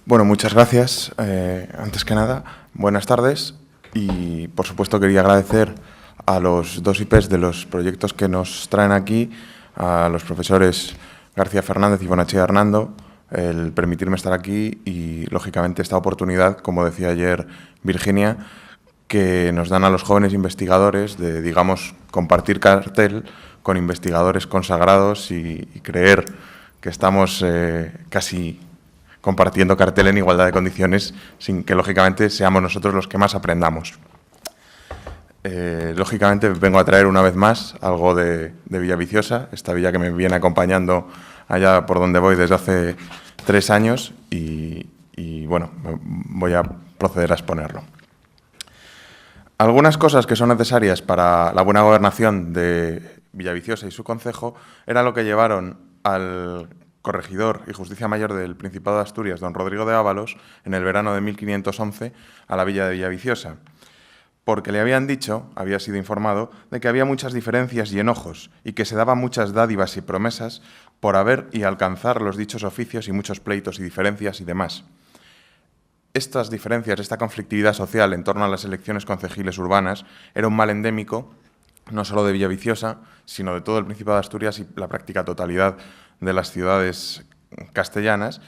Bueno, muchas gracias. Antes que nada, buenas tardes y, por supuesto, quería agradecer a los dos IPs de los proyectos que nos traen aquí, a los profesores García Fernández y Bonachea Hernando, el permitirme estar aquí y, lógicamente, esta oportunidad, como decía ayer Virginia, que nos dan a los jóvenes investigadores de, digamos, compartir cartel con investigadores consagrados y creer que estamos casi compartiendo cartel en igualdad de condiciones, sin que, lógicamente, seamos nosotros los que más aprendamos. Lógicamente, vengo a traer una vez más algo de Villaviciosa, esta villa que me viene acompañando allá por donde voy desde hace 3 años y bueno, voy a proceder a exponerlo. Algunas cosas que son necesarias para la buena gobernación de Villaviciosa y su concejo era lo que llevaron al corregidor y justicia mayor del Principado de Asturias, don Rodrigo de Ábalos, en el verano de 1511 a la villa de Villaviciosa, porque le habían dicho, había sido informado, de que había muchas diferencias y enojos y que se daban muchas dádivas y promesas por haber y alcanzar los dichos oficios y muchos pleitos y diferencias y demás. Estas diferencias, esta conflictividad social en torno a las elecciones concejiles urbanas era un mal endémico no solo de Villaviciosa, sino de todo el Principado de Asturias y la práctica totalidad de las ciudades castellanas,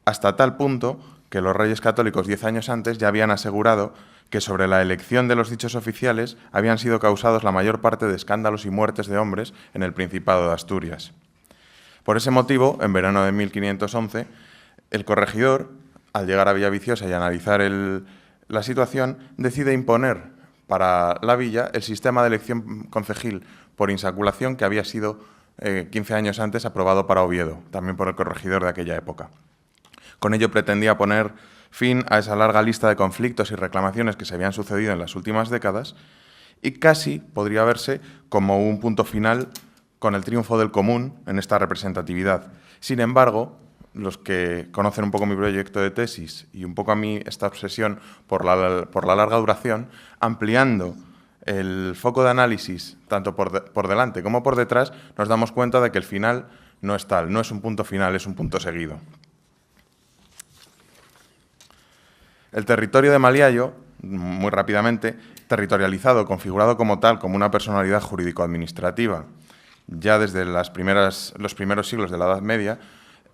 hasta tal punto que los Reyes Católicos 10 años antes ya habían asegurado que sobre la elección de los dichos oficiales habían sido causados la mayor parte de escándalos y muertes de hombres en el Principado de Asturias. Por ese motivo, en verano de 1511, el corregidor, al llegar a Villaviciosa y analizar la situación, decide imponer para la villa el sistema de elección concejil por insaculación que había sido 15 años antes aprobado para Oviedo, también por el corregidor de aquella época. Con ello pretendía poner fin a esa larga lista de conflictos y reclamaciones que se habían sucedido en las últimas décadas y casi podría verse como un punto final con el triunfo del común en esta representatividad. Sin embargo, los que conocen un poco mi proyecto de tesis y un poco a mí esta obsesión por la larga duración, ampliando el foco de análisis tanto por delante como por detrás, nos damos cuenta de que el final no es tal, no es un punto final, es un punto seguido. El territorio de Maliayo, muy rápidamente, territorializado, configurado como tal, como una personalidad jurídico-administrativa, ya desde los primeros siglos de la Edad Media,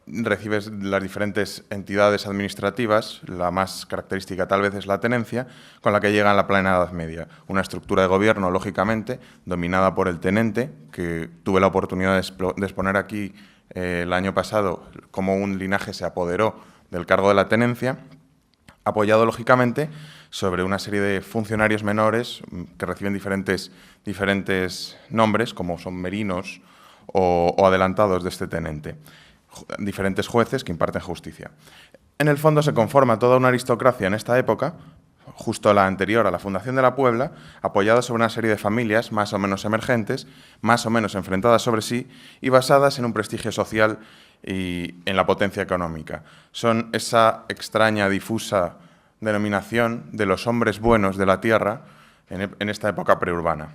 recibe las diferentes entidades administrativas, la más característica tal vez es la tenencia, con la que llega en la plena Edad Media. Una estructura de gobierno, lógicamente, dominada por el tenente, que tuve la oportunidad de exponer aquí el año pasado cómo un linaje se apoderó del cargo de la tenencia, apoyado, lógicamente, sobre una serie de funcionarios menores que reciben diferentes nombres, como son merinos o adelantados de este tenente. Diferentes jueces que imparten justicia. En el fondo se conforma toda una aristocracia en esta época, justo la anterior a la fundación de la Puebla, apoyada sobre una serie de familias más o menos emergentes, más o menos enfrentadas sobre sí y basadas en un prestigio social y en la potencia económica. Son esa extraña, difusa denominación de los hombres buenos de la tierra en esta época preurbana.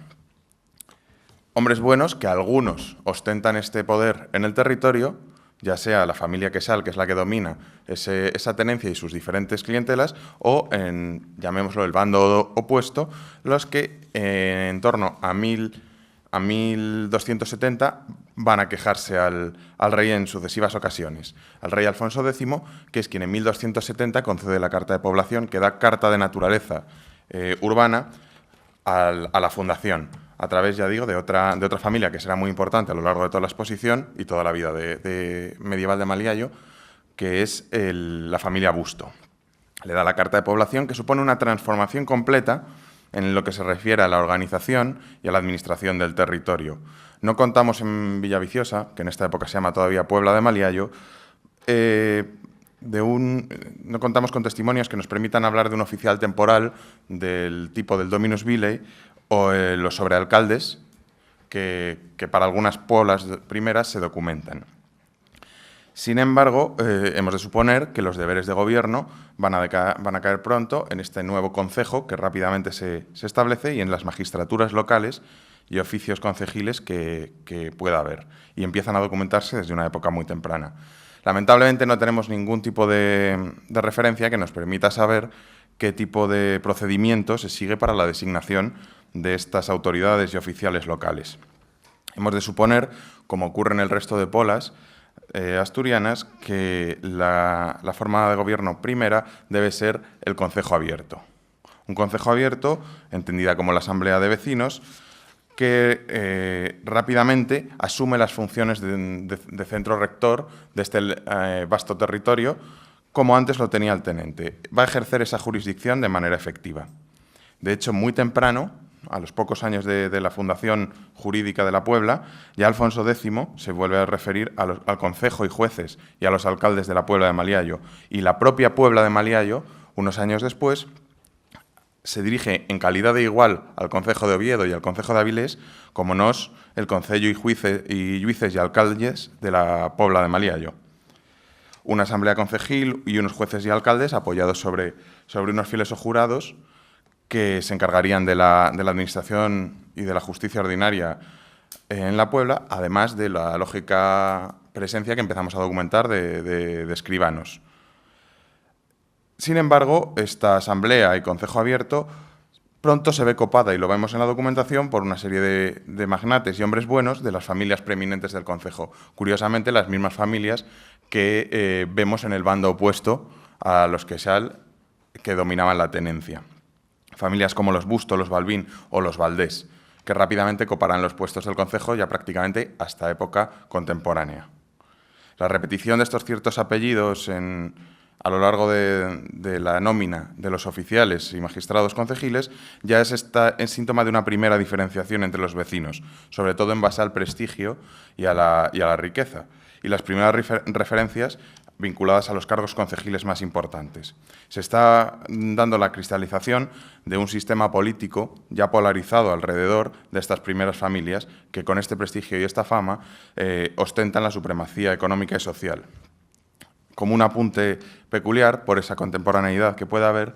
Hombres buenos que algunos ostentan este poder en el territorio, ya sea la familia Quesal, que es la que domina esa tenencia y sus diferentes clientelas, o, llamémoslo, el bando opuesto, los que en torno a 1270 van a quejarse al rey en sucesivas ocasiones. Al rey Alfonso X, que es quien en 1270 concede la Carta de Población, que da carta de naturaleza urbana a la fundación, a través, ya digo, de otra familia que será muy importante a lo largo de toda la exposición y toda la vida medieval de Maliayo, que es la familia Busto. Le da la Carta de Población, que supone una transformación completa en lo que se refiere a la organización y a la administración del territorio. No contamos en Villaviciosa, que en esta época se llama todavía Puebla de Maliayo, no contamos con testimonios que nos permitan hablar de un oficial temporal del tipo del Dominus Vile o los sobrealcaldes que para algunas pueblas primeras se documentan. Sin embargo, hemos de suponer que los deberes de gobierno van a caer pronto en este nuevo concejo que rápidamente se establece y en las magistraturas locales y oficios concejiles que pueda haber, y empiezan a documentarse desde una época muy temprana. Lamentablemente no tenemos ningún tipo de referencia que nos permita saber qué tipo de procedimiento se sigue para la designación de estas autoridades y oficiales locales. Hemos de suponer, como ocurre en el resto de polas asturianas, que la forma de gobierno primera debe ser el concejo abierto. Un concejo abierto, entendida como la asamblea de vecinos, que rápidamente asume las funciones de centro rector de este vasto territorio, como antes lo tenía el tenente. Va a ejercer esa jurisdicción de manera efectiva. De hecho, muy temprano, a los pocos años de la fundación jurídica de la Puebla, ya Alfonso X se vuelve a referir al concejo y jueces y a los alcaldes de la Puebla de Maliallo. Y la propia Puebla de Maliallo, unos años después, se dirige en calidad de igual al concejo de Oviedo y al concejo de Avilés, como nos el concello y jueces y alcaldes de la Puebla de Maliallo. Una asamblea concejil y unos jueces y alcaldes apoyados sobre unos fieles o jurados que se encargarían de la administración y de la justicia ordinaria en la Puebla, además de la lógica presencia que empezamos a documentar de escribanos. Sin embargo, esta asamblea y concejo abierto pronto se ve copada, y lo vemos en la documentación, por una serie de magnates y hombres buenos de las familias preeminentes del concejo. Curiosamente, las mismas familias que vemos en el bando opuesto a los que dominaban la tenencia. Familias como los Busto, los Balbín o los Valdés, que rápidamente coparán los puestos del concejo ya prácticamente hasta época contemporánea. La repetición de estos ciertos apellidos a lo largo de la nómina de los oficiales y magistrados concejiles ya es síntoma de una primera diferenciación entre los vecinos, sobre todo en base al prestigio y a la riqueza, y las primeras referencias vinculadas a los cargos concejiles más importantes. Se está dando la cristalización de un sistema político ya polarizado alrededor de estas primeras familias que, con este prestigio y esta fama, ostentan la supremacía económica y social. Como un apunte peculiar, por esa contemporaneidad que puede haber,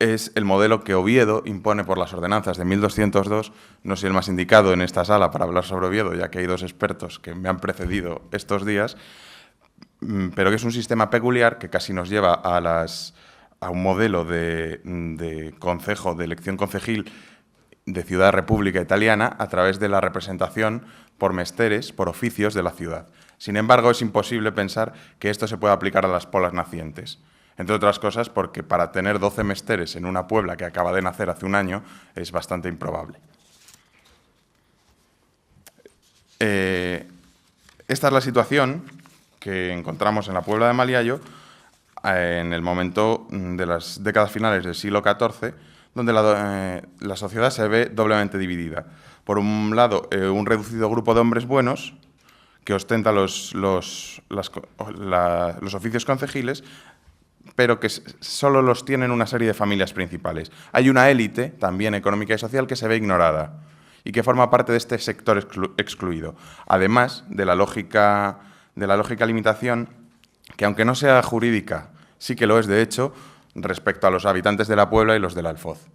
es el modelo que Oviedo impone por las ordenanzas de 1202. No soy el más indicado en esta sala para hablar sobre Oviedo, ya que hay dos expertos que me han precedido estos días, pero que es un sistema peculiar que casi nos lleva a un modelo de concejo, de elección concejil de ciudad-república italiana a través de la representación por mesteres, por oficios de la ciudad. Sin embargo, es imposible pensar que esto se pueda aplicar a las polas nacientes. Entre otras cosas, porque para tener 12 mesteres en una puebla que acaba de nacer hace un año es bastante improbable. Esta es la situación que encontramos en la Puebla de Maliallo en el momento de las décadas finales del siglo XIV, donde la sociedad se ve doblemente dividida. Por un lado, un reducido grupo de hombres buenos que ostenta los oficios concejiles, pero que solo los tienen una serie de familias principales. Hay una élite, también económica y social, que se ve ignorada y que forma parte de este sector excluido, además de la lógica limitación, que aunque no sea jurídica, sí que lo es de hecho, respecto a los habitantes de la Puebla y los del Alfoz.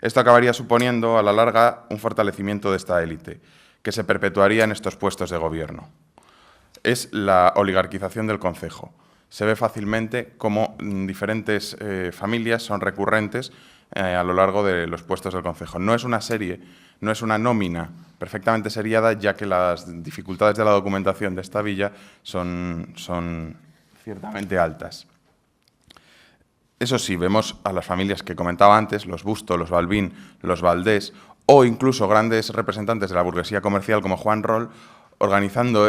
Esto acabaría suponiendo, a la larga, un fortalecimiento de esta élite, que se perpetuaría en estos puestos de gobierno. Es la oligarquización del concejo. Se ve fácilmente cómo diferentes familias son recurrentes a lo largo de los puestos del concejo. No es una serie, no es una nómina perfectamente seriada, ya que las dificultades de la documentación de esta villa son ciertamente altas. Eso sí, vemos a las familias que comentaba antes, los Busto, los Balbín, los Valdés, o incluso grandes representantes de la burguesía comercial como Juan Roll, ostentando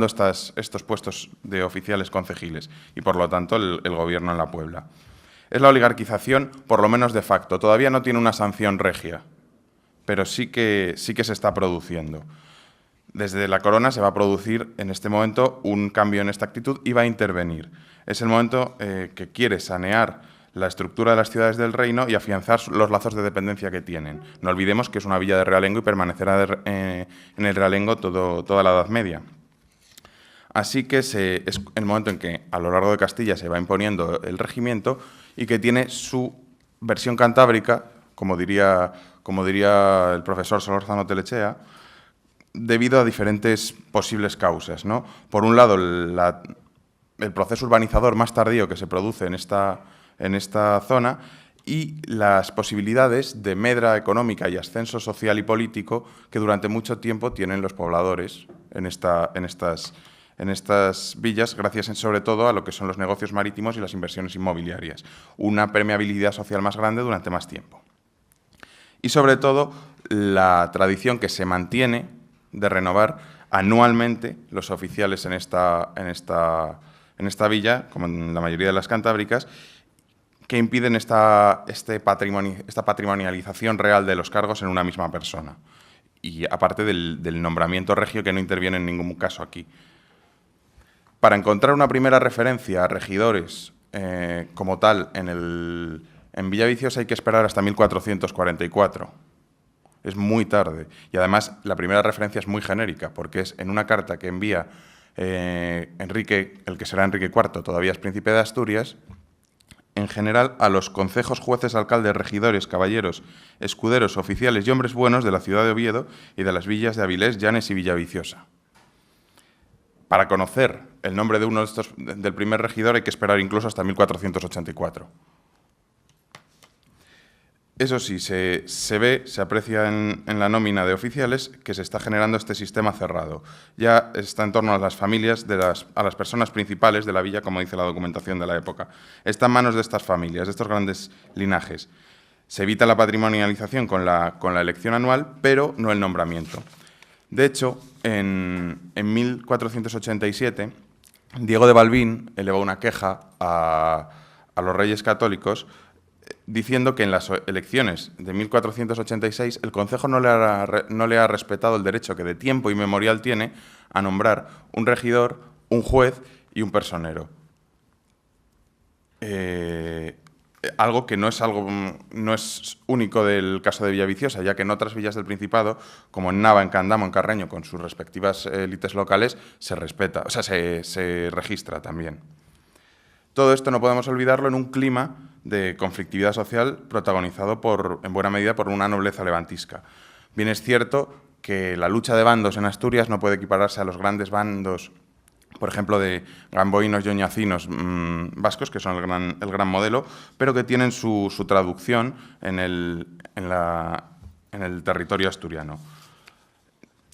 estos puestos de oficiales concejiles y, por lo tanto, el gobierno en la Puebla. Es la oligarquización, por lo menos de facto. Todavía no tiene una sanción regia, pero sí que se está produciendo. Desde la corona se va a producir en este momento un cambio en esta actitud y va a intervenir. Es el momento que quiere sanear la estructura de las ciudades del reino y afianzar los lazos de dependencia que tienen. No olvidemos que es una villa de realengo y permanecerá en el realengo toda la Edad Media. Así que es el momento en que a lo largo de Castilla se va imponiendo el regimiento y que tiene su versión cantábrica, como diría el profesor Solórzano Telechea, debido a diferentes posibles causas, ¿no? Por un lado, el proceso urbanizador más tardío que se produce en esta zona y las posibilidades de medra económica y ascenso social y político que durante mucho tiempo tienen los pobladores en estas villas, gracias sobre todo a lo que son los negocios marítimos y las inversiones inmobiliarias. Una permeabilidad social más grande durante más tiempo. Y sobre todo, la tradición que se mantiene de renovar anualmente los oficiales en esta villa, como en la mayoría de las cantábricas, que impiden esta patrimonialización real de los cargos en una misma persona. Y aparte del nombramiento regio, que no interviene en ningún caso aquí. Para encontrar una primera referencia a regidores como tal en Villaviciosa hay que esperar hasta 1444. Es muy tarde. Y además la primera referencia es muy genérica, porque es en una carta que envía Enrique, el que será Enrique IV, todavía es príncipe de Asturias, en general a los concejos, jueces, alcaldes, regidores, caballeros, escuderos, oficiales y hombres buenos de la ciudad de Oviedo y de las villas de Avilés, Llanes y Villaviciosa. Para conocer el nombre de uno de estos, del primer regidor hay que esperar incluso hasta 1484. Eso sí, se aprecia en la nómina de oficiales que se está generando este sistema cerrado. Ya está en torno a las familias, a las personas principales de la villa, como dice la documentación de la época. Está en manos de estas familias, de estos grandes linajes. Se evita la patrimonialización con la elección anual, pero no el nombramiento. De hecho, en 1487, Diego de Balbín elevó una queja a los reyes católicos diciendo que en las elecciones de 1486 el concejo no le ha respetado el derecho que de tiempo inmemorial tiene a nombrar un regidor, un juez y un personero. Algo que no es único del caso de Villaviciosa, ya que en otras villas del Principado, como en Nava, en Candamo, en Carreño, con sus respectivas élites locales, se respeta, o sea, se registra también. Todo esto no podemos olvidarlo en un clima de conflictividad social protagonizado en buena medida por una nobleza levantisca. Bien es cierto que la lucha de bandos en Asturias no puede equipararse a los grandes bandos, por ejemplo, de gamboinos y oñacinos vascos, que son el gran modelo, pero que tienen su traducción en el territorio asturiano.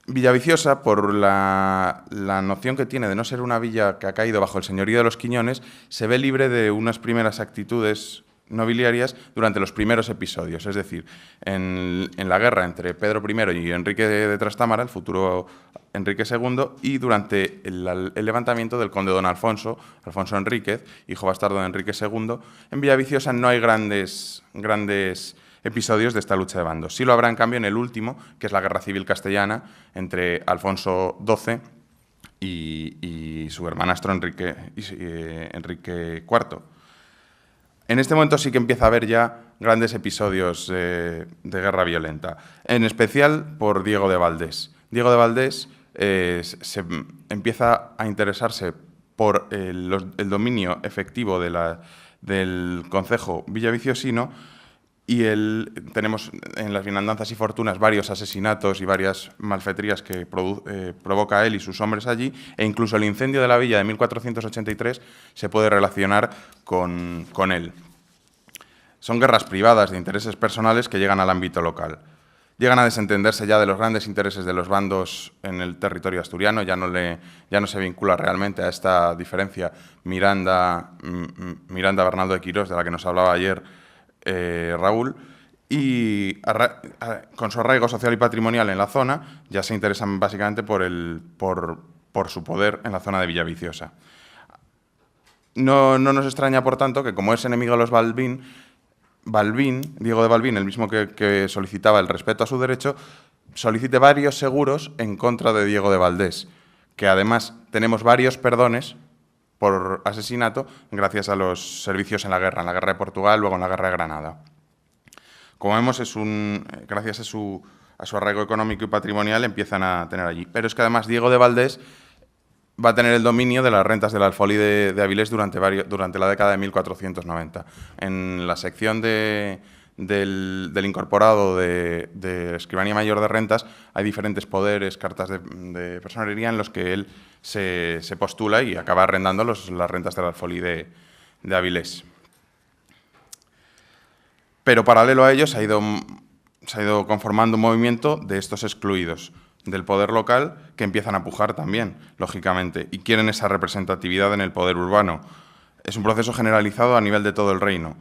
Villaviciosa, por la noción que tiene de no ser una villa que ha caído bajo el señorío de los Quiñones, se ve libre de unas primeras actitudes nobiliarias durante los primeros episodios. Es decir, en la guerra entre Pedro I y Enrique de Trastámara, el futuro Enrique II, y durante el levantamiento del conde don Alfonso Enríquez, hijo bastardo de Enrique II, en Villaviciosa no hay grandes episodios de esta lucha de bandos. Sí lo habrá, en cambio, en el último, que es la Guerra Civil Castellana, entre Alfonso XII y su hermanastro Enrique IV. En este momento sí que empieza a haber ya grandes episodios de guerra violenta, en especial por Diego de Valdés. Diego de Valdés se empieza a interesarse por el dominio efectivo del concejo villaviciosino, y tenemos en las bienandanzas y fortunas varios asesinatos y varias malfetrías que provoca él y sus hombres allí, e incluso el incendio de la villa de 1483 se puede relacionar con él. Son guerras privadas de intereses personales que llegan al ámbito local. Llegan a desentenderse ya de los grandes intereses de los bandos en el territorio asturiano, ya no se vincula realmente a esta diferencia Miranda Bernaldo de Quirós, de la que nos hablaba ayer Raúl, y con su arraigo social y patrimonial en la zona ya se interesan básicamente por su poder en la zona de Villaviciosa. No nos extraña, por tanto, que como es enemigo de los Diego de Balbín, el mismo que solicitaba el respeto a su derecho, solicite varios seguros en contra de Diego de Valdés, que además tenemos varios perdones por asesinato gracias a los servicios en la guerra de Portugal, luego en la guerra de Granada. Como vemos, gracias a su arraigo económico y patrimonial empiezan a tener allí. Pero es que además Diego de Valdés va a tener el dominio de las rentas del alfolí de Avilés durante la década de 1490. En la sección de del incorporado de Escribanía Mayor de Rentas hay diferentes poderes, cartas de personería en los que él se postula y acaba arrendando las rentas del alfolí de Avilés. Pero paralelo a ello se ha ido conformando un movimiento de estos excluidos del poder local que empiezan a pujar también, lógicamente, y quieren esa representatividad en el poder urbano. Es un proceso generalizado a nivel de todo el reino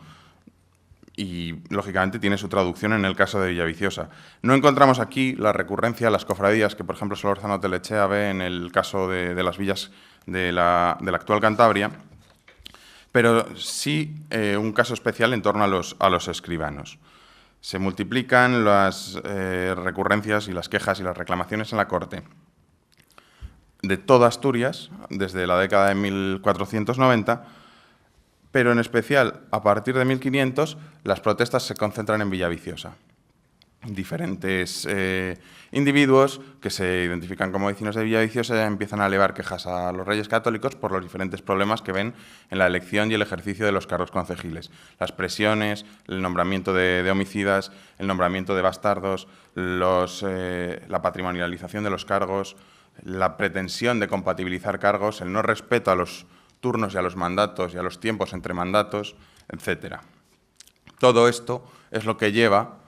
y, lógicamente, tiene su traducción en el caso de Villaviciosa. No encontramos aquí la recurrencia a las cofradías que, por ejemplo, Solórzano Telechea ve en el caso de las villas de la actual Cantabria, pero sí un caso especial en torno a los escribanos. Se multiplican las recurrencias y las quejas y las reclamaciones en la corte de toda Asturias desde la década de 1490, pero en especial a partir de 1500 las protestas se concentran en Villaviciosa. Diferentes individuos que se identifican como vecinos de Villaviciosa empiezan a elevar quejas a los reyes católicos por los diferentes problemas que ven en la elección y el ejercicio de los cargos concejiles. Las presiones, el nombramiento de homicidas, el nombramiento de bastardos, la patrimonialización de los cargos, la pretensión de compatibilizar cargos, el no respeto a los turnos y a los mandatos y a los tiempos entre mandatos, etc. Todo esto es lo que lleva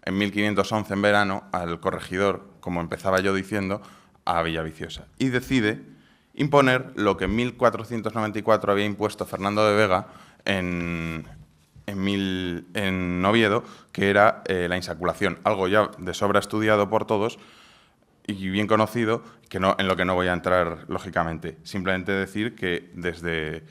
en 1511, en verano, al corregidor, como empezaba yo diciendo, a Villaviciosa. Y decide imponer lo que en 1494 había impuesto Fernando de Vega en Oviedo, que era la insaculación, algo ya de sobra estudiado por todos y bien conocido, en lo que no voy a entrar, lógicamente. Simplemente decir que desde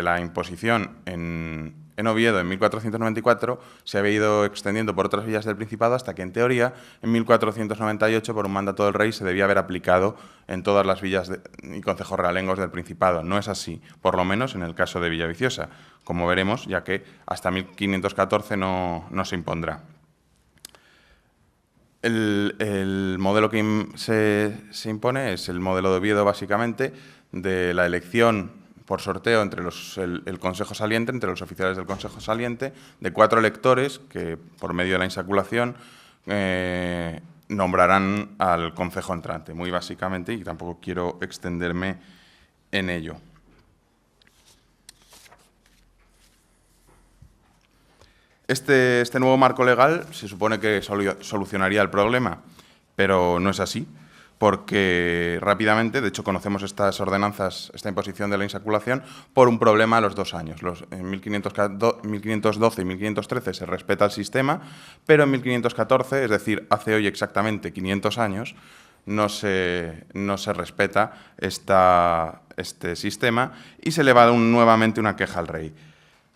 la imposición en Oviedo en 1494 se había ido extendiendo por otras villas del Principado hasta que, en teoría, en 1498, por un mandato del rey, se debía haber aplicado en todas las villas y concejos realengos del Principado. No es así, por lo menos en el caso de Villaviciosa, como veremos, ya que hasta 1514 no se impondrá. El modelo que se impone es el modelo de Oviedo, básicamente, de la elección por sorteo entre el Consejo Saliente, entre los oficiales del Consejo Saliente, de 4 electores que, por medio de la insaculación, nombrarán al concejo entrante, muy básicamente, y tampoco quiero extenderme en ello. Este nuevo marco legal se supone que solucionaría el problema, pero no es así, porque rápidamente, de hecho conocemos estas ordenanzas, esta imposición de la insaculación, por un problema a los 2 años. En 1512 y 1513 se respeta el sistema, pero en 1514, es decir, hace hoy exactamente 500 años, no se respeta este sistema y se le va nuevamente una queja al rey.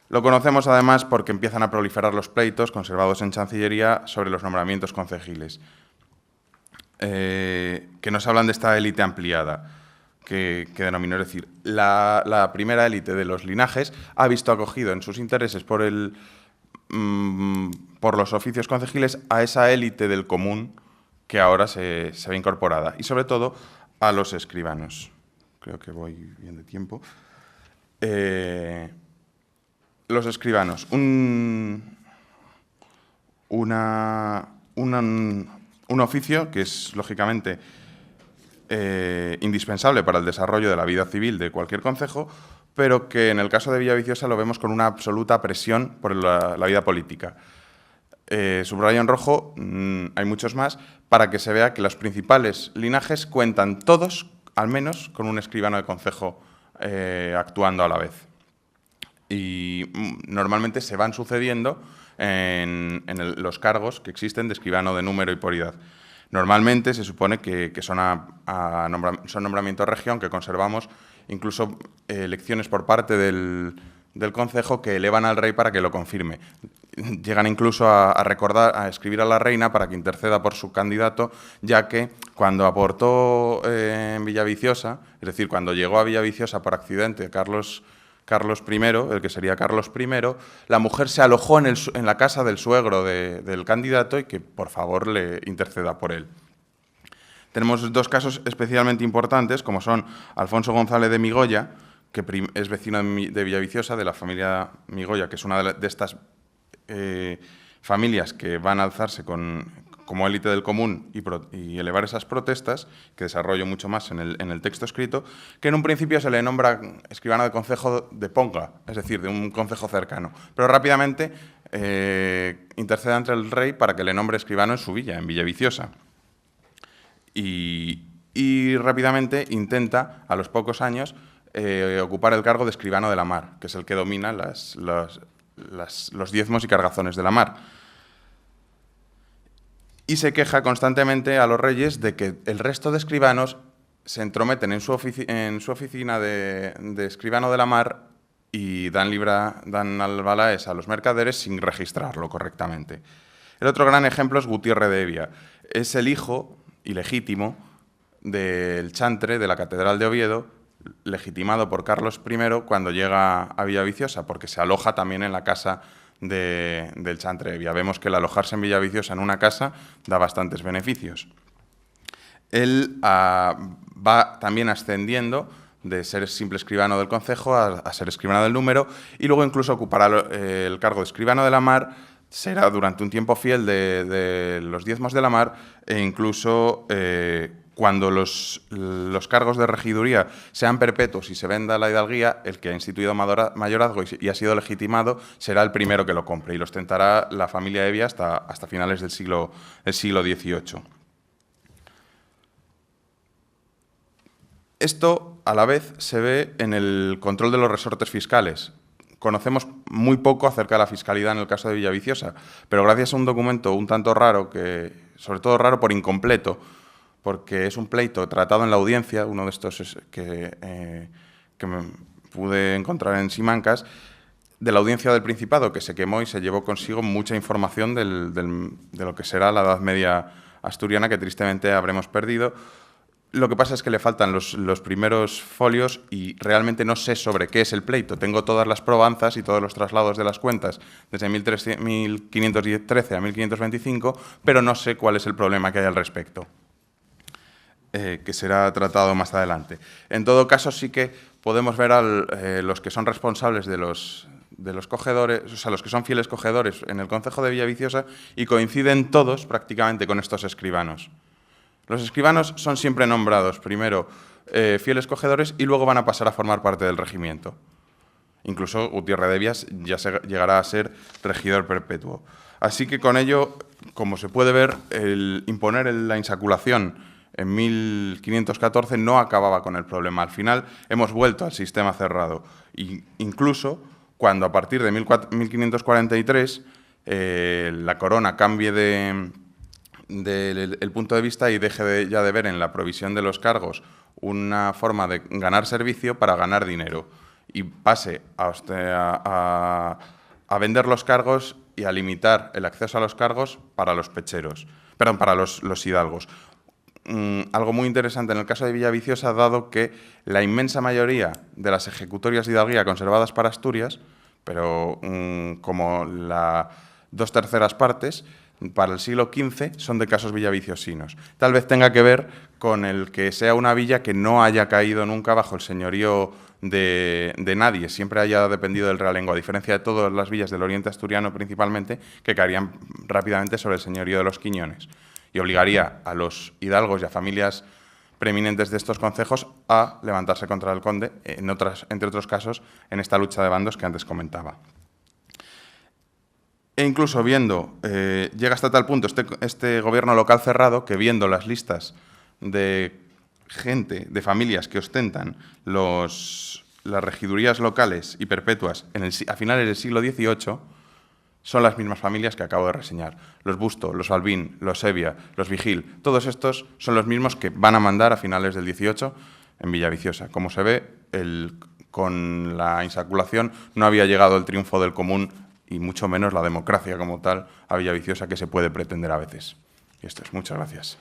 Lo conocemos además porque empiezan a proliferar los pleitos conservados en Chancillería sobre los nombramientos concejiles, que nos hablan de esta élite ampliada que denominó, es decir, la primera élite de los linajes ha visto acogido en sus intereses por los oficios concejiles a esa élite del común que ahora se ve incorporada, y sobre todo a los escribanos. Creo que voy bien de tiempo. Los escribanos, un oficio que es, lógicamente, indispensable para el desarrollo de la vida civil de cualquier concejo, pero que en el caso de Villaviciosa lo vemos con una absoluta presión por la vida política. Subrayo en rojo, hay muchos más, para que se vea que los principales linajes cuentan todos, al menos, con un escribano de concejo actuando a la vez. Y normalmente se van sucediendo en los cargos que existen de escribano de número y por edad. Normalmente se supone que son nombramientos de región, que conservamos incluso elecciones por parte del concejo que elevan al rey para que lo confirme. Llegan incluso a escribir a la reina para que interceda por su candidato, ya que cuando aportó en Villaviciosa, es decir, cuando llegó a Villaviciosa por accidente Carlos I, el que sería Carlos I, la mujer se alojó en la casa del suegro del candidato y que, por favor, le interceda por él. Tenemos 2 casos especialmente importantes, como son Alfonso González de Migoya, que es vecino de Villaviciosa, de la familia Migoya, que es una de estas familias que van a alzarse como élite del común y elevar esas protestas, que desarrollo mucho más en el texto escrito, que en un principio se le nombra escribano de concejo de Ponga, es decir, de un concejo cercano, pero rápidamente intercede ante el rey para que le nombre escribano en su villa, en Villaviciosa. Y rápidamente intenta, a los pocos años, ocupar el cargo de escribano de la mar, que es el que domina los diezmos y cargazones de la mar. Y se queja constantemente a los reyes de que el resto de escribanos se entrometen en su oficina de escribano de la mar y dan albalaes a los mercaderes sin registrarlo correctamente. El otro gran ejemplo es Gutiérrez de Evia. Es el hijo ilegítimo del chantre de la Catedral de Oviedo, legitimado por Carlos I cuando llega a Villaviciosa, porque se aloja también en la casa del chantre de Evia. Vemos que el alojarse en Villaviciosa en una casa da bastantes beneficios. Él va también ascendiendo de ser simple escribano del concejo a ser escribano del número, y luego incluso ocupará el cargo de escribano de la mar, será durante un tiempo fiel de los diezmos de la mar, e incluso cuando los cargos de regiduría sean perpetuos y se venda la hidalguía, el que ha instituido mayorazgo y ha sido legitimado será el primero que lo compre, y lo ostentará la familia Evia hasta finales del siglo XVIII. Esto, a la vez, se ve en el control de los resortes fiscales. Conocemos muy poco acerca de la fiscalidad en el caso de Villaviciosa, pero gracias a un documento un tanto raro, sobre todo raro por incompleto, porque es un pleito tratado en la audiencia, uno de estos que me pude encontrar en Simancas, de la audiencia del Principado, que se quemó y se llevó consigo mucha información de lo que será la Edad Media asturiana, que tristemente habremos perdido. Lo que pasa es que le faltan los primeros folios y realmente no sé sobre qué es el pleito. Tengo todas las probanzas y todos los traslados de las cuentas desde 1513 a 1525, pero no sé cuál es el problema que hay al respecto, que será tratado más adelante. En todo caso, sí que podemos ver a los que son responsables de los cogedores, o sea, los que son fieles cogedores en el concejo de Villaviciosa, y coinciden todos prácticamente con estos escribanos. Los escribanos son siempre nombrados primero fieles cogedores y luego van a pasar a formar parte del regimiento. Incluso Gutiérrez de Evia ya llegará a ser regidor perpetuo. Así que con ello, como se puede ver, el imponer la insaculación en 1514 no acababa con el problema. Al final hemos vuelto al sistema cerrado. Incluso cuando a partir de 1543 la corona cambie del punto de vista y deje ya de ver en la provisión de los cargos una forma de ganar servicio para ganar dinero, y pase a vender los cargos y a limitar el acceso a los cargos para los pecheros, perdón, para los hidalgos. Algo muy interesante en el caso de Villaviciosa, dado que la inmensa mayoría de las ejecutorias de hidalguía conservadas para Asturias, pero como las 2/3 partes, para el siglo XV son de casos villaviciosinos. Tal vez tenga que ver con el que sea una villa que no haya caído nunca bajo el señorío de nadie, siempre haya dependido del realengo, a diferencia de todas las villas del oriente asturiano principalmente, que caerían rápidamente sobre el señorío de los Quiñones, y obligaría a los hidalgos y a familias preeminentes de estos concejos a levantarse contra el conde, entre otros casos, en esta lucha de bandos que antes comentaba. E incluso llega hasta tal punto este gobierno local cerrado, que viendo las listas de gente, de familias que ostentan las regidurías locales y perpetuas a finales del siglo XVIII, son las mismas familias que acabo de reseñar. Los Busto, los Albín, los Evia, los Vigil, todos estos son los mismos que van a mandar a finales del XVIII en Villaviciosa. Como se ve, con la insaculación no había llegado el triunfo del común, y mucho menos la democracia como tal, a Villaviciosa, que se puede pretender a veces. Y esto es. Muchas gracias.